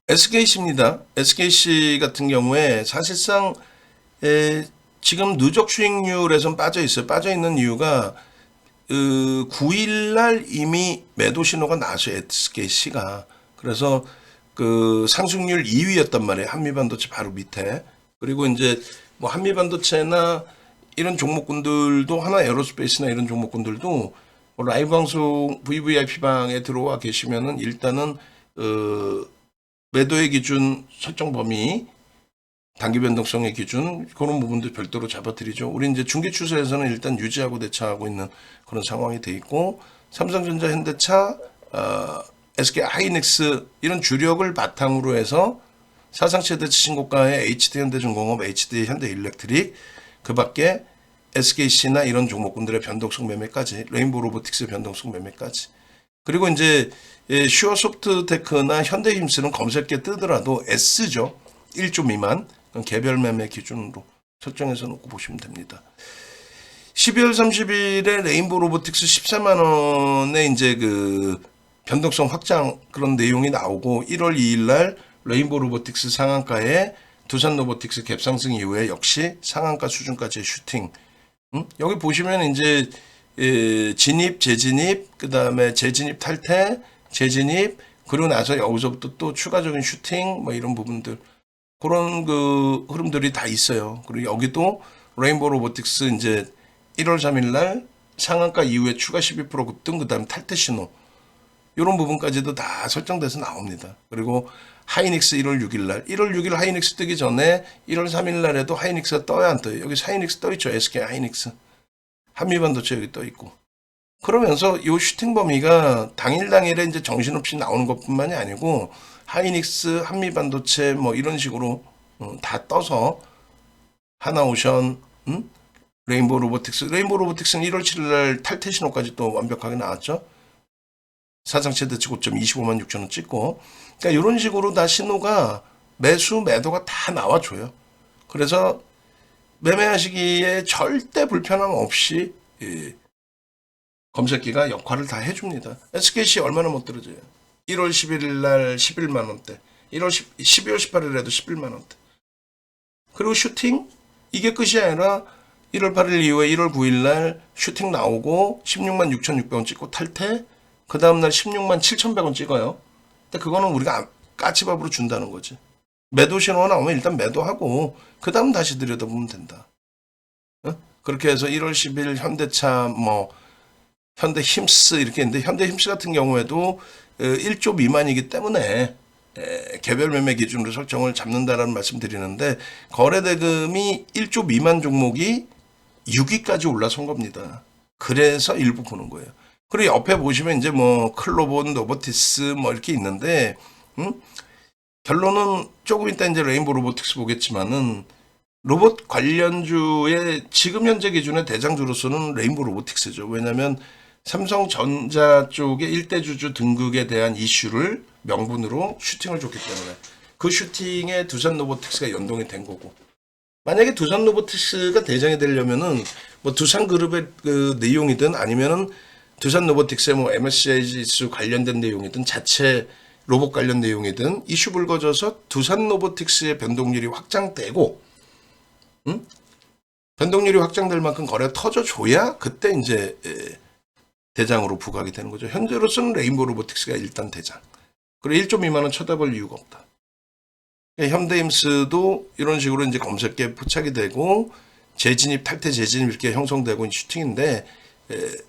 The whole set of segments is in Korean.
SKC입니다. SKC 같은 경우에 사실상 지금 누적 수익률에선 빠져 있어요. 빠져 있는 이유가 9일 날 이미 매도 신호가 나왔어요. SKC가. 그래서 그 상승률 2위였단 말이에요. 한미반도체 바로 밑에. 그리고 이제 뭐 한미반도체나 이런 종목군들도 하나 에어로스페이스나 이런 종목군들도 뭐 라이브 방송 VVIP 방에 들어와 계시면은 일단은 매도의 기준 설정 범위, 단기 변동성의 기준 그런 부분도 별도로 잡아드리죠. 우리 이제 중기 추세에서는 일단 유지하고 대처하고 있는 그런 상황이 돼 있고 삼성전자, 현대차, SK 하이닉스 이런 주력을 바탕으로 해서 사상 최대 신고가의 HD 현대중공업, HD 현대일렉트릭 그밖에 SKC나 이런 종목군들의 변동성 매매까지 레인보우 로보틱스의 변동성 매매까지 그리고 이제 슈어소프트테크나 현대힘스는 검색에 뜨더라도 S죠. 1조 미만 개별 매매 기준으로 설정해서 놓고 보시면 됩니다. 12월 30일에 레인보우 로보틱스 14만 원에 이제 그 변동성 확장 그런 내용이 나오고 1월 2일 날 레인보우 로보틱스 상한가에 두산 로보틱스 갭상승 이후에 역시 상한가 수준까지의 슈팅. 여기 보시면 이제 진입, 재진입, 그 다음에 재진입 탈퇴, 재진입, 그리고 나서 여기서부터 또 추가적인 슈팅, 뭐 이런 부분들. 그런 그 흐름들이 다 있어요. 그리고 여기도 레인보우 로보틱스 이제 1월 3일 날 상한가 이후에 추가 12% 급등, 그 다음에 탈퇴 신호. 이런 부분까지도 다 설정돼서 나옵니다. 그리고 하이닉스 1월 6일 날, 1월 6일 하이닉스 뜨기 전에 1월 3일 날에도 하이닉스가 떠야 안 떠요. 여기 하이닉스 떠 있죠. SK 하이닉스. 한미반도체 여기 떠 있고. 그러면서 이 슈팅 범위가 당일에 이제 정신없이 나오는 것뿐만이 아니고 하이닉스, 한미반도체 뭐 이런 식으로 다 떠서 하나오션, 레인보우 로보틱스는 1월 7일 날 탈퇴 신호까지 또 완벽하게 나왔죠. 사상 최대치 고점 25만 6천 원 찍고. 그러니까 이런 식으로 다 신호가 매수, 매도가 다 나와줘요. 그래서 매매하시기에 절대 불편함 없이 검색기가 역할을 다 해줍니다. SKC 얼마나 못 떨어져요? 1월 11일 날 11만 원대, 12월 18일에도 11만 원대. 그리고 슈팅? 이게 끝이 아니라 1월 8일 이후에 1월 9일 날 슈팅 나오고 16만 6,600원 찍고 탈퇴, 그 다음날 16만 7,100원 찍어요. 근데 그거는 우리가 까치밥으로 준다는 거지. 매도 신호가 나오면 일단 매도하고 그 다음 다시 들여다보면 된다. 어? 그렇게 해서 1월 10일 현대차 뭐 현대힘스 이렇게 있는데 현대힘스 같은 경우에도 1조 미만이기 때문에 개별 매매 기준으로 설정을 잡는다라는 말씀 드리는데 거래대금이 1조 미만 종목이 6위까지 올라선 겁니다. 그래서 일부 보는 거예요. 그리고 옆에 보시면 이제 뭐 클로본, 노보티스 뭐 이렇게 있는데 결론은 조금 이따 이제 레인보우 로보틱스 보겠지만은 로봇 관련주의 지금 현재 기준의 대장주로서는 레인보우 로보틱스죠. 왜냐하면 삼성전자 쪽의 일대주주 등극에 대한 이슈를 명분으로 슈팅을 줬기 때문에 그 슈팅에 두산 로보틱스가 연동이 된 거고 만약에 두산 로보틱스가 대장이 되려면은 뭐 두산 그룹의 그 내용이든 아니면은 두산 로보틱스의 뭐 MSCI 지수 관련된 내용이든 자체 로봇 관련 내용이든 이슈 불거져서 두산 로보틱스의 변동률이 확장되고 변동률이 확장될 만큼 거래가 터져줘야 그때 이제 대장으로 부각이 되는 거죠. 현재로서는 레인보우 로보틱스가 일단 대장. 그리고 1조 미만은 쳐다볼 이유가 없다. 현대임스도 이런 식으로 이제 검색계에 포착이 되고 재진입, 탈퇴, 재진입 이렇게 형성되고 슈팅인데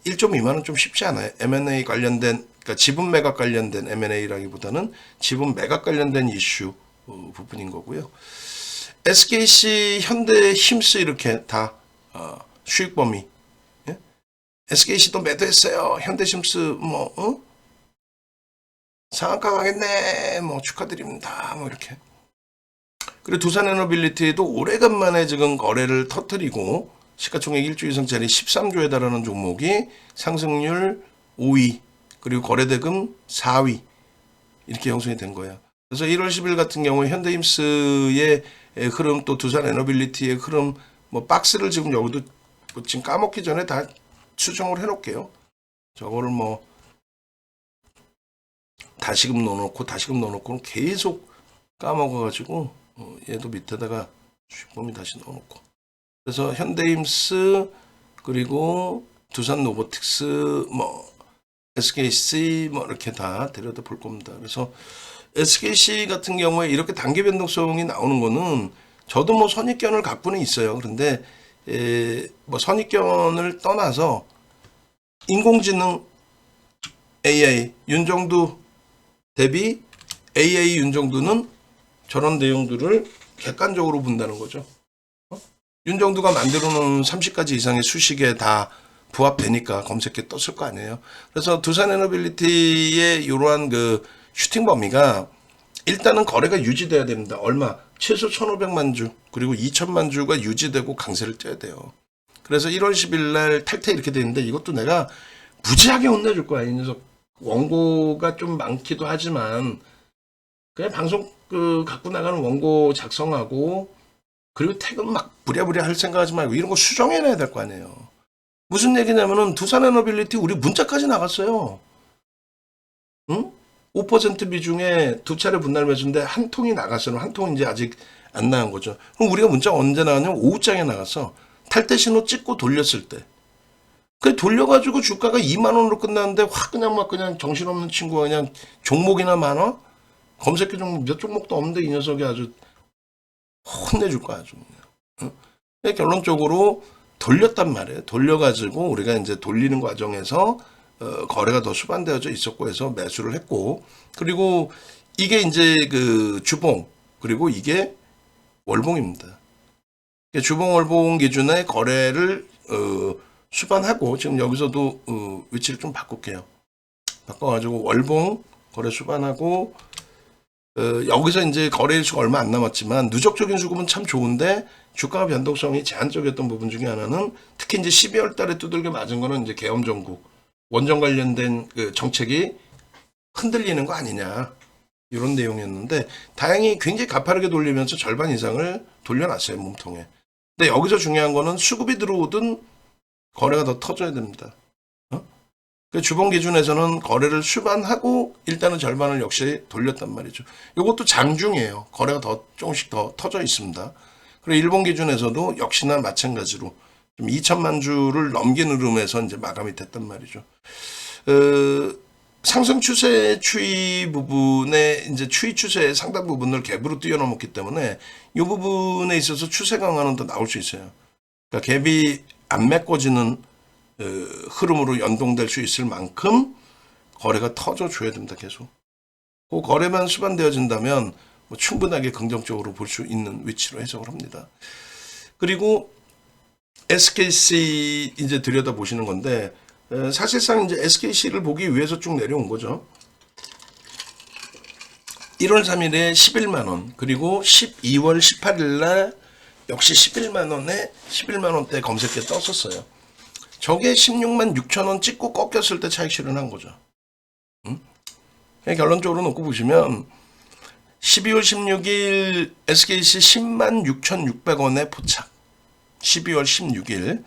1조 미만은 좀 쉽지 않아요. M&A 관련된 그러니까 지분 매각 관련된 M&A라기보다는 지분 매각 관련된 이슈 부분인 거고요. SKC, 현대, 힘스 이렇게 다 수익 범위. 예? SKC도 매도했어요. 현대, 힘스 뭐 상한가 가겠네. 뭐 축하드립니다. 뭐 이렇게. 그리고 두산에너빌리티도 오래간만에 지금 거래를 터뜨리고 시가총액 1조 이상짜리 13조에 달하는 종목이 상승률 5위 그리고 거래대금 4위 이렇게 형성이 된 거예요. 그래서 1월 10일 같은 경우에 현대힘스의 흐름 또 두산에너빌리티의 흐름 뭐 박스를 지금 여기도 지금 까먹기 전에 다 수정을 해놓을게요. 저거를 뭐 다시금 넣어놓고 계속 까먹어가지고 얘도 밑에다가 주식범위 다시 넣어놓고, 그래서 현대임스 그리고 두산 로보틱스 뭐 SKC 뭐 이렇게 다 데려다 볼 겁니다. 그래서 SKC 같은 경우에 이렇게 단기 변동성이 나오는 거는 저도 뭐 선입견을 갖고는 있어요. 그런데 뭐 선입견을 떠나서 인공지능 AI 윤정두 대비 AI 윤정두는 저런 내용들을 객관적으로 본다는 거죠. 윤정두가 만들어 놓은 30가지 이상의 수식에 다 부합되니까 검색해 떴을 거 아니에요. 그래서 두산에너빌리티의 이러한 그 슈팅 범위가 일단은 거래가 유지돼야 됩니다. 얼마? 최소 1,500만 주 그리고 2,000만 주가 유지되고 강세를 떼야 돼요. 그래서 1월 10일 날 탈퇴 이렇게 되는데 이것도 내가 무지하게 혼내줄 거야. 이 녀석 원고가 좀 많기도 하지만 그냥 방송 갖고 나가는 원고 작성하고 그리고 퇴근 막 부랴부랴 할 생각하지 말고 이런 거 수정해놔야 될 거 아니에요. 무슨 얘기냐면은 두산에너빌리티 우리 문자까지 나갔어요. 응? 5% 비중에 두 차례 분할 매수인데 한 통이 나갔어요. 한 통은 이제 아직 안 나간 거죠. 그럼 우리가 문자 언제 나갔냐면 오후장에 나갔어. 탈퇴 신호 찍고 돌렸을 때. 그 돌려가지고 주가가 2만 원으로 끝났는데 확 그냥 막 그냥 정신없는 친구가 그냥 종목이나 많아? 검색해 종목 몇 종목도 없는데 이 녀석이 아주 혼내줄 거야 아주 그냥. 응? 결론적으로 돌렸단 말이에요. 돌려가지고 우리가 이제 돌리는 과정에서 거래가 더 수반되어져 있었고 해서 매수를 했고, 그리고 이게 이제 그 주봉 그리고 이게 월봉입니다. 주봉 월봉 기준의 거래를 수반하고 지금 여기서도 위치를 좀 바꿀게요. 바꿔가지고 월봉 거래 수반하고 여기서 이제 거래일수가 얼마 안 남았지만 누적적인 수급은 참 좋은데 주가 변동성이 제한적이었던 부분 중에 하나는 특히 이제 12월 달에 두들겨 맞은 거는 이제 계엄 정국 원전 관련된 그 정책이 흔들리는 거 아니냐 이런 내용이었는데 다행히 굉장히 가파르게 돌리면서 절반 이상을 돌려놨어요 몸통에. 근데 여기서 중요한 거는 수급이 들어오든 거래가 더 터져야 됩니다. 그 주봉 기준에서는 거래를 수반하고 일단은 절반을 역시 돌렸단 말이죠. 이것도 장중이에요. 거래가 더 조금씩 더 터져 있습니다. 그리고 일본 기준에서도 역시나 마찬가지로 좀 2천만 주를 넘긴 흐름에서 이제 마감이 됐단 말이죠. 상승 추세 추이 부분에 이제 추이 추세의 상당 부분을 갭으로 뛰어넘었기 때문에 이 부분에 있어서 추세 강화는 더 나올 수 있어요. 그러니까 갭이 안 메꿔지는 흐름으로 연동될 수 있을 만큼 거래가 터져줘야 됩니다. 계속. 그 거래만 수반되어진다면 뭐 충분하게 긍정적으로 볼 수 있는 위치로 해석을 합니다. 그리고 SKC 이제 들여다보시는 건데 사실상 이제 SKC를 보기 위해서 쭉 내려온 거죠. 1월 3일에 11만 원 그리고 12월 18일 날 역시 11만 원에 11만 원대 검색해 떴었어요. 저게 16만 6천 원 찍고 꺾였을 때 차익 실현한 거죠. 결론적으로 놓고 보시면 12월 16일 SKC 10만 6,600원에 포착. 12월 16일.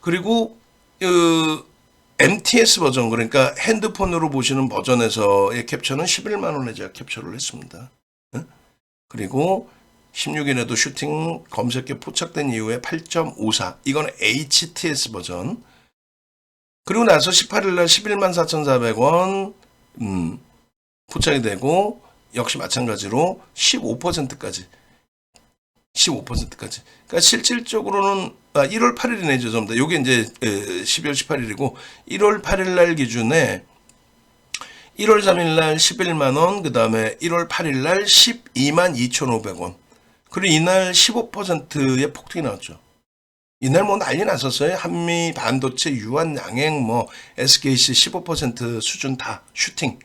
그리고 MTS 버전 그러니까 핸드폰으로 보시는 버전에서의 캡처는 11만 원에 제가 캡처를 했습니다. 그리고 16일에도 슈팅 검색에 포착된 이후에 8.54 이건 HTS 버전. 그리고 나서 18일 날 11만 4,400원 포착이 되고 역시 마찬가지로 15%까지 15%까지. 그러니까 실질적으로는 1월 8일이네 죄송합니다. 요게 이제 12월 18일이고 1월 8일 날 기준에 1월 3일 날 11만 원, 그다음에 1월 8일 날 12만 2,500원. 그리고 이날 15%의 폭등이 나왔죠. 이날 뭐 난리 났었어요. 한미 반도체, 유한 양행, 뭐 SKC 15% 수준 다 슈팅.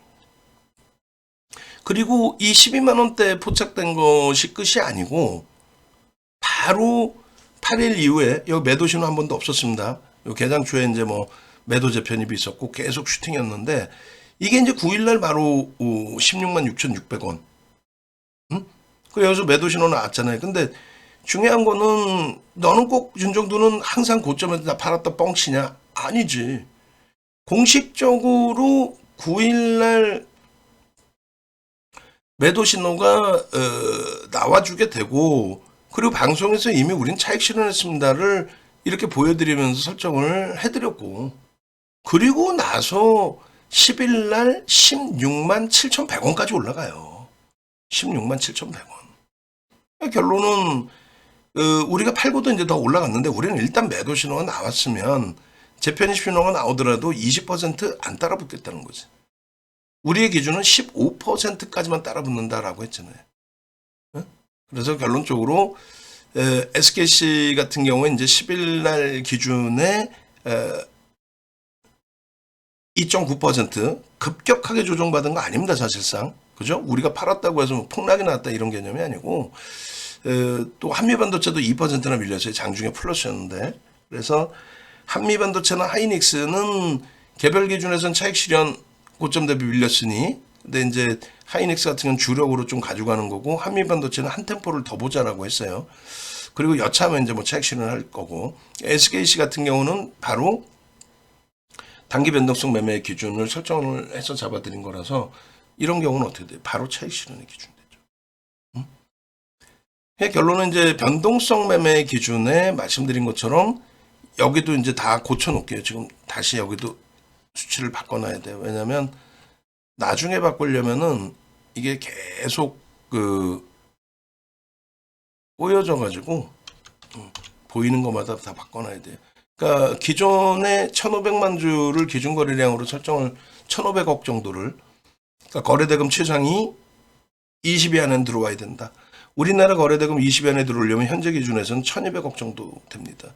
그리고 이 12만 원대 포착된 것이 끝이 아니고 바로 8일 이후에 여기 매도 신호 한 번도 없었습니다. 요 개장초에 이제 뭐 매도 재편입이 있었고 계속 슈팅이었는데 이게 이제 9일 날 바로 16만 6,600원. 그래서 여기서 매도 신호 나왔잖아요. 근데 중요한 거는 너는 꼭 윤정두는 항상 고점에서 나 팔았다 뻥치냐? 아니지. 공식적으로 9일 날 매도 신호가 나와주게 되고, 그리고 방송에서 이미 우린 차익 실현했습니다를 이렇게 보여드리면서 설정을 해드렸고, 그리고 나서 10일 날 16만 7,100원까지 올라가요. 16만 7,100원. 결론은 우리가 팔고도 이제 더 올라갔는데, 우리는 일단 매도 신호가 나왔으면 재편입 신호가 나오더라도 20% 안 따라 붙겠다는 거지. 우리의 기준은 15%까지만 따라 붙는다라고 했잖아요. 그래서 결론적으로 SKC 같은 경우에 이제 10일 날 기준에 2.9% 급격하게 조정받은 거 아닙니다, 사실상. 그죠? 우리가 팔았다고 해서 뭐 폭락이 났다 이런 개념이 아니고, 또 한미반도체도 2%나 밀렸어요. 장중에 플러스였는데. 그래서 한미반도체나 하이닉스는 개별 기준에서는 차익 실현 고점 대비 밀렸으니, 근데 이제 하이닉스 같은 건 주력으로 좀 가져가는 거고, 한미반도체는 한 템포를 더 보자라고 했어요. 그리고 여차하면 이제 뭐 차익 실현할 거고, SKC 같은 경우는 바로 단기 변동성 매매 기준을 설정을 해서 잡아드린 거라서, 이런 경우는 어떻게 돼요? 바로 차익 실현의 기준 되죠. 결론은 이제 변동성 매매 기준에 말씀드린 것처럼 여기도 이제 다 고쳐놓을게요. 지금 다시 여기도 수치를 바꿔놔야 돼요. 왜냐면 나중에 바꾸려면은 이게 계속 꼬여져 가지고 보이는 것마다 다 바꿔놔야 돼요. 그러니까 기존에 1,500만 주를 기준 거래량으로 설정을 1,500억 정도를, 그러니까 거래대금 최상이 20위 안에 들어와야 된다. 우리나라 거래대금 20위 안에 들어오려면 현재 기준에서는 1,200억 정도 됩니다.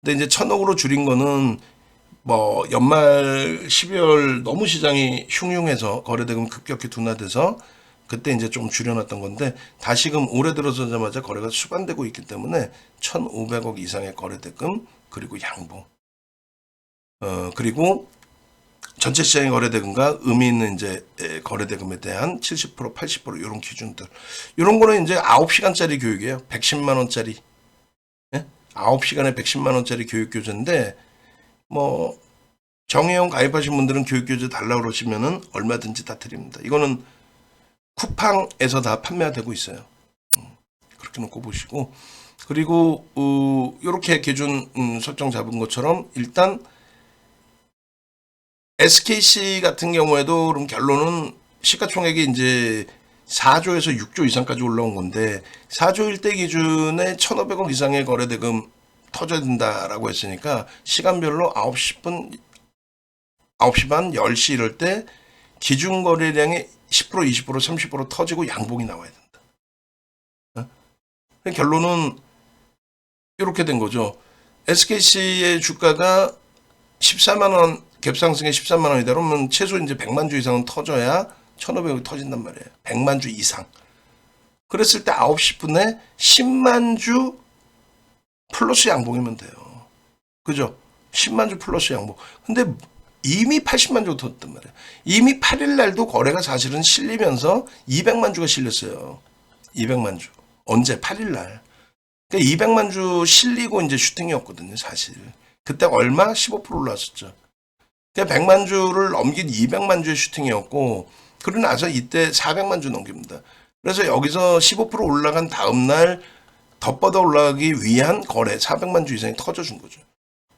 근데 이제 1,000억으로 줄인 거는 뭐 연말 12월 너무 시장이 흉흉해서 거래대금 급격히 둔화돼서 그때 이제 좀 줄여놨던 건데, 다시금 올해 들어서자마자 거래가 수반되고 있기 때문에 1,500억 이상의 거래대금, 그리고 양봉, 그리고 전체 시장의 거래대금과 의미 있는 이제 거래대금에 대한 70%, 80% 이런 기준들, 이런 거는 이제 9시간짜리 교육이에요. 110만 원짜리, 9시간에 110만 원짜리 교육 교재인데, 뭐 정회원 가입하신 분들은 교육 교재 달라고 그러시면은 얼마든지 다 드립니다. 이거는 쿠팡에서 다 판매가 되고 있어요. 그렇게 놓고 보시고, 그리고 이렇게 기준 설정 잡은 것처럼 일단 SKC 같은 경우에도 그럼 결론은 시가총액이 이제 4조에서 6조 이상까지 올라온 건데, 4조 일대 기준에 1,500억 이상의 거래대금 터져야 된다라고 했으니까 시간별로 9시 반, 10시 이럴 때 기준 거래량의 10%, 20%, 30% 터지고 양봉이 나와야 된다. 결론은 이렇게 된 거죠. SKC의 주가가 14만 원, 갭상승에 13만 원이다 그러면 최소 이제 100만 주 이상은 터져야 1,500억이 터진단 말이에요. 100만 주 이상. 그랬을 때 9시 분에 10만 주 플러스 양봉이면 돼요. 그죠? 10만 주 플러스 양봉. 근데 이미 80만 주가 터졌단 말이에요. 이미 8일 날도 거래가 사실은 실리면서 200만 주가 실렸어요. 200만 주. 언제? 8일 날. 그러니까 200만 주 실리고 이제 슈팅이었거든요, 사실. 그때 얼마? 15% 올랐었죠. 그러니까 100만 주를 넘긴 200만 주의 슈팅이었고, 그러고 나서 이때 400만 주 넘깁니다. 그래서 여기서 15% 올라간 다음 날 덧뻗어 올라가기 위한 거래 400만 주 이상이 터져준 거죠.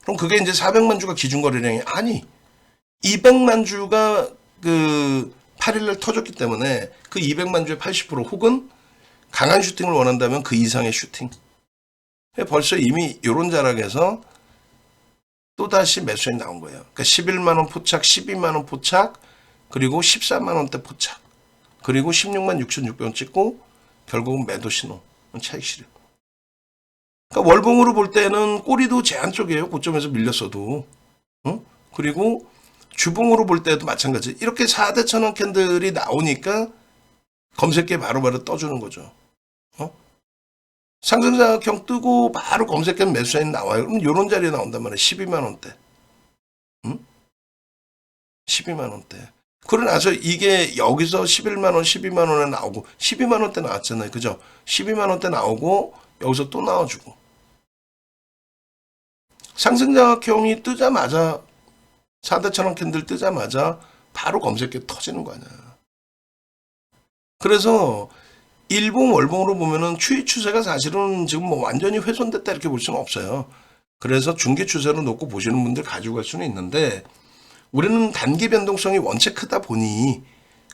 그럼 그게 이제 400만 주가 기준 거래량이 아니, 200만 주가 그 8일날 터졌기 때문에 그 200만 주의 80% 혹은 강한 슈팅을 원한다면 그 이상의 슈팅. 벌써 이미 이런 자락에서 또다시 매수에 나온 거예요. 그러니까 11만 원 포착, 12만 원 포착, 그리고 14만 원대 포착, 그리고 16만 6,600원 찍고 결국은 매도 신호, 차익 실현. 그러니까 월봉으로 볼 때는 꼬리도 제한 쪽이에요. 고점에서 밀렸어도. 그리고 주봉으로 볼 때도 마찬가지. 이렇게 4대 천원 캔들이 나오니까 검색기에 바로바로 떠주는 거죠. 상승사각형 뜨고 바로 검색하면 매수 사인 나와요. 그럼 이런 자리에 나온단 말이에요. 12만 원대. 12만 원대. 그러고 나서 이게 여기서 11만 원, 12만 원에 나오고 12만 원대 나왔잖아요. 그죠? 12만 원대 나오고 여기서 또 나와주고. 상승사각형이 뜨자마자 4대 천원 캔들 뜨자마자 바로 검색기에 터지는 거 아니야. 그래서 일봉 월봉으로 보면은 추이 추세가 사실은 지금 뭐 완전히 훼손됐다 이렇게 볼 수는 없어요. 그래서 중기 추세로 놓고 보시는 분들 가지고 갈 수는 있는데 우리는 단기 변동성이 원체 크다 보니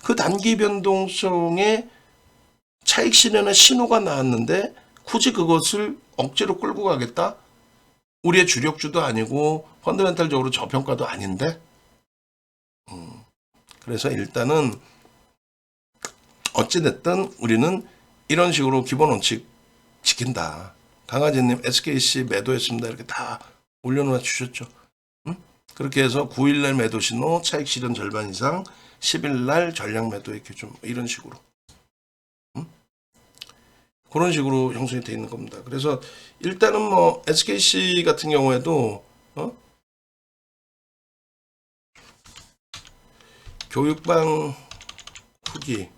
그 단기 변동성의 차익 실현의 신호가 나왔는데 굳이 그것을 억지로 끌고 가겠다? 우리의 주력주도 아니고 펀더멘탈적으로 저평가도 아닌데 그래서 일단은 어찌됐든 우리는 이런 식으로 기본 원칙 지킨다. 강아지님 SKC 매도했습니다. 이렇게 다 올려놓아 주셨죠. 그렇게 해서 9일날 매도 신호 차익 실현 절반 이상 10일날 전량 매도의 기준 이런 식으로 그런 식으로 형성이 되어 있는 겁니다. 그래서 일단은 뭐 SKC 같은 경우에도 교육방 후기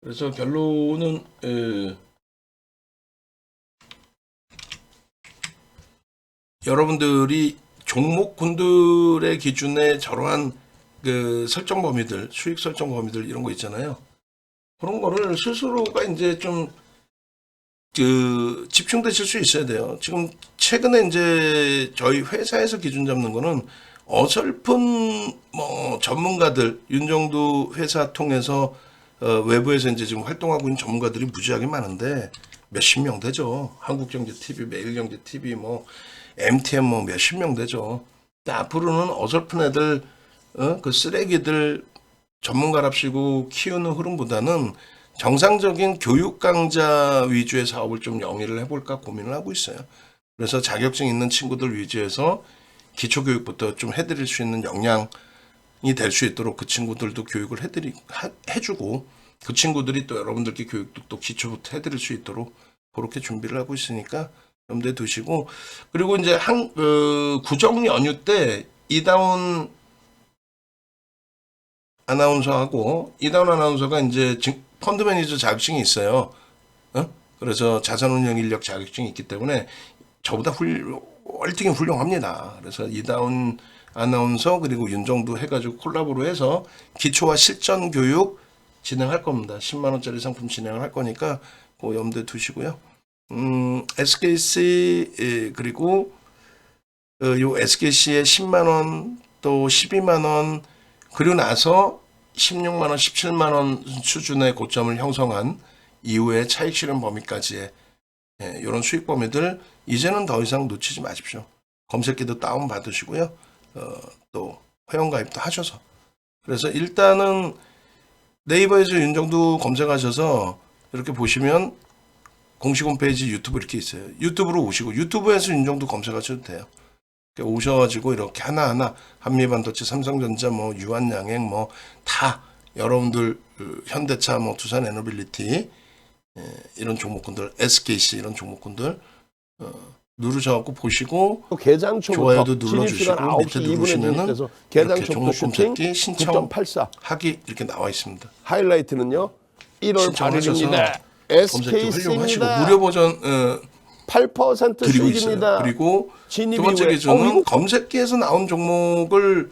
그래서 결론은 여러분들이 종목군들의 기준에 저러한 그 설정 범위들, 수익 설정 범위들 이런 거 있잖아요. 그런 거를 스스로가 이제 좀 그 집중되실 수 있어야 돼요. 지금 최근에 이제 저희 회사에서 기준 잡는 거는 어설픈 뭐 전문가들 윤정두 회사 통해서 외부에서 이제 지금 활동하고 있는 전문가들이 무지하게 많은데 몇십 명 되죠. 한국경제TV, 매일경제TV, 뭐 MTN 뭐 몇십 명 되죠. 근데 앞으로는 어설픈 애들, 그 쓰레기들 전문가랍시고 키우는 흐름보다는 정상적인 교육 강좌 위주의 사업을 좀 영위를 해볼까 고민을 하고 있어요. 그래서 자격증 있는 친구들 위주에서 기초교육부터 좀 해드릴 수 있는 역량이 될 수 있도록 그 친구들도 교육을 해주고 그 친구들이 또 여러분들께 교육도 또 기초부터 해드릴 수 있도록 그렇게 준비를 하고 있으니까 염두에 두시고 그리고 이제 구정 연휴 때 이다운 아나운서하고 이다운 아나운서가 이제 펀드 매니저 자격증이 있어요. 그래서 자산운용 인력 자격증이 있기 때문에 저보다 월등히 훌륭합니다. 그래서 이다운 아나운서 그리고 윤정두 해가지고 콜라보로 해서 기초와 실전 교육 진행할 겁니다. 10만 원짜리 상품 진행을 할 거니까 그 염두에 두시고요. SKC 그리고 요 SKC의 10만 원 또 12만 원 그리고 나서 16만 원, 17만 원 수준의 고점을 형성한 이후에 차익 실현 범위까지의 이런 수익 범위들 이제는 더 이상 놓치지 마십시오. 검색기도 다운 받으시고요. 또 회원 가입도 하셔서 그래서 일단은 네이버에서 윤정두 검색하셔서 이렇게 보시면 공식 홈페이지 유튜브 이렇게 있어요. 유튜브로 오시고 유튜브에서 윤정두 검색하셔도 돼요. 오셔가지고 이렇게 하나하나 한미반도체, 삼성전자, 뭐 유한양행, 뭐 다 여러분들 현대차, 뭐 두산에너빌리티 이런 종목군들, SKC 이런 종목군들 누르셔갖고 보시고 좋아요도 눌러주시고 밑에 누르시면은 이렇게 종목 검색기 신청하기 이렇게 나와 있습니다. 하이라이트는요. 1월 8일입니다. SKC입니다. 활용하시고 무료 버전 8% 드리고 수익입니다. 있어요. 그리고 두 번째 기준은 검색기에서 나온 종목을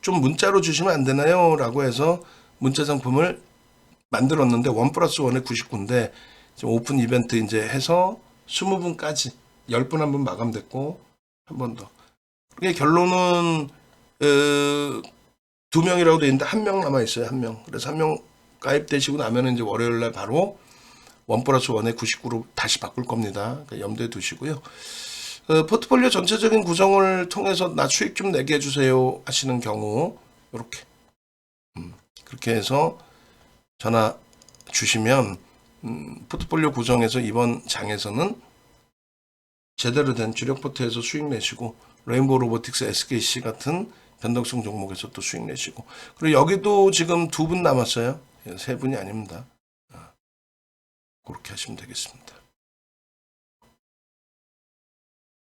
좀 문자로 주시면 안 되나요? 라고 해서 문자 상품을 만들었는데 1+1에 99인데 지금 오픈 이벤트 이제 해서 20분까지 10분 한 번 마감됐고 한 번 더. 그게 결론은 2명이라고 돼 있는데 1명 남아 있어요. 1명. 그래서 1명 가입되시고 나면 이제 월요일 날 바로 1+1에 99로 다시 바꿀 겁니다. 그러니까 염두에 두시고요. 포트폴리오 전체적인 구성을 통해서 나 수익 좀 내게 해주세요 하시는 경우 이렇게 그렇게 해서 전화 주시면 포트폴리오 구성에서 이번 장에서는 제대로 된 주력 포트에서 수익 내시고 레인보우 로보틱스, SKC 같은 변동성 종목에서 또 수익 내시고 그리고 여기도 지금 2분 남았어요. 3분이 아닙니다. 그렇게 하시면 되겠습니다.